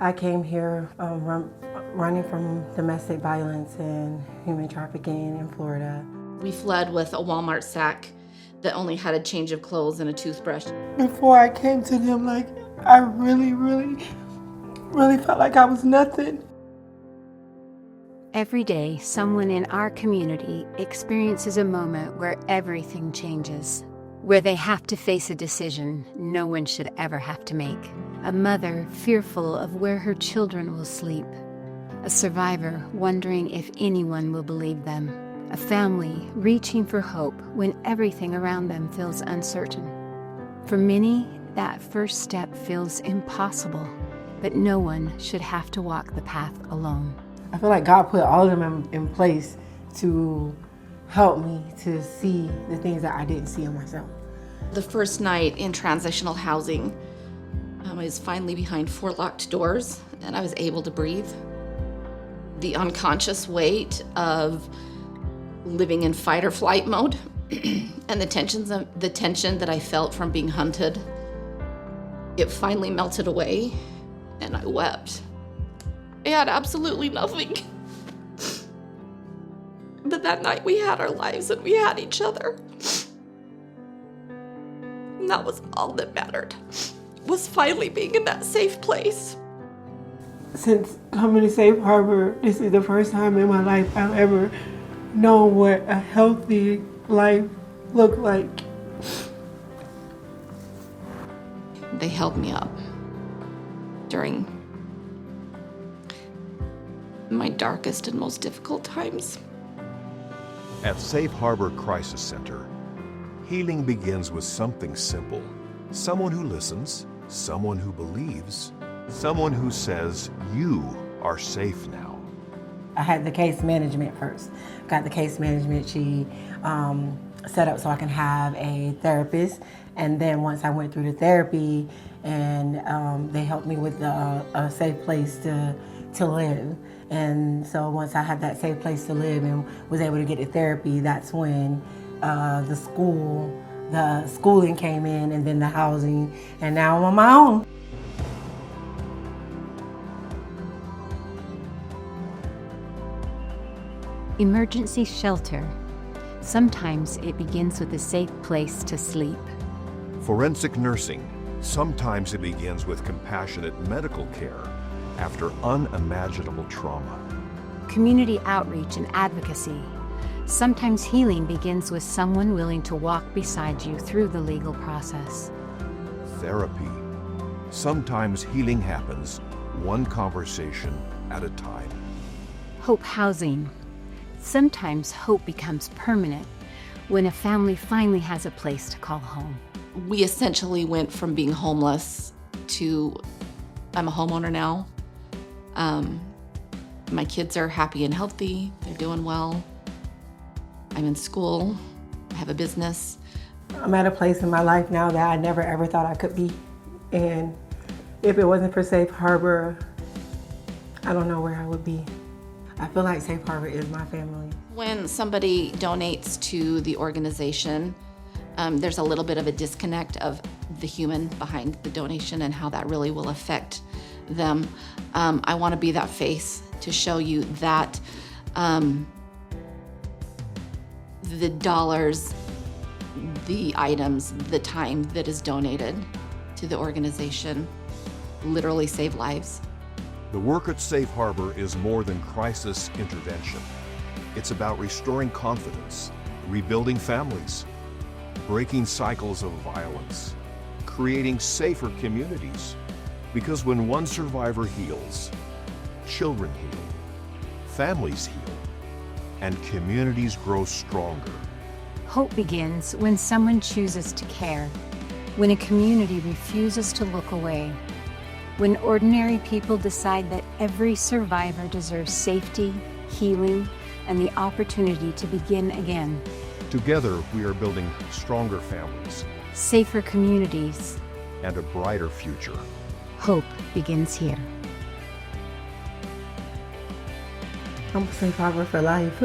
I came here running from domestic violence and human trafficking in Florida. We fled with a Walmart sack that only had a change of clothes and a toothbrush. Before I came to them, I really felt like I was nothing. Every day, someone in our community experiences a moment where everything changes, where they have to face a decision no one should ever have to make. A mother fearful of where her children will sleep. A survivor wondering if anyone will believe them. A family reaching for hope when everything around them feels uncertain. For many, that first step feels impossible, but no one should have to walk the path alone. I feel like God put all of them in place to help me to see the things that I didn't see in myself. The first night in transitional housing, I was finally behind 4 locked doors and I was able to breathe. The unconscious weight of living in fight or flight mode and the tension that I felt from being hunted, it finally melted away and I wept. I had absolutely nothing. But that night we had our lives and we had each other. And that was all that mattered, was finally being in that safe place. Since coming to Safe Harbor, this is the first time in my life I've ever known what a healthy life looked like. They held me up during my darkest and most difficult times. At Safe Harbor Crisis Center, healing begins with something simple. Someone who listens, someone who believes, someone who says, you are safe now. I had the case management first. Got the case management. She set up so I can have a therapist. And then once I went through the therapy and they helped me with a safe place to live. And so once I had that safe place to live and was able to get the therapy, that's when the schooling came in and then the housing, and now I'm on my own. Emergency shelter. Sometimes it begins with a safe place to sleep. Forensic nursing. Sometimes it begins with compassionate medical care after unimaginable trauma. Community outreach and advocacy. Sometimes healing begins with someone willing to walk beside you through the legal process. Therapy. Sometimes healing happens one conversation at a time. Hope housing. Sometimes hope becomes permanent when a family finally has a place to call home. We essentially went from being homeless to I'm a homeowner now. My kids are happy and healthy. They're doing well. I'm in school. I have a business. I'm at a place in my life now that I never ever thought I could be. And if it wasn't for Safe Harbor, I don't know where I would be. I feel like Safe Harbor is my family. When somebody donates to the organization, there's a little bit of a disconnect of the human behind the donation and how that really will affect them. I want to be that face to show you that the dollars, the items, the time that is donated to the organization literally save lives. The work at Safe Harbor is more than crisis intervention. It's about restoring confidence, rebuilding families, breaking cycles of violence, creating safer communities. Because when one survivor heals, children heal, families heal, and communities grow stronger. Hope begins when someone chooses to care, when a community refuses to look away, when ordinary people decide that every survivor deserves safety, healing, and the opportunity to begin again. Together, we are building stronger families Safer communities. and a brighter future. Hope begins here. I'm a Safe Harbor for life.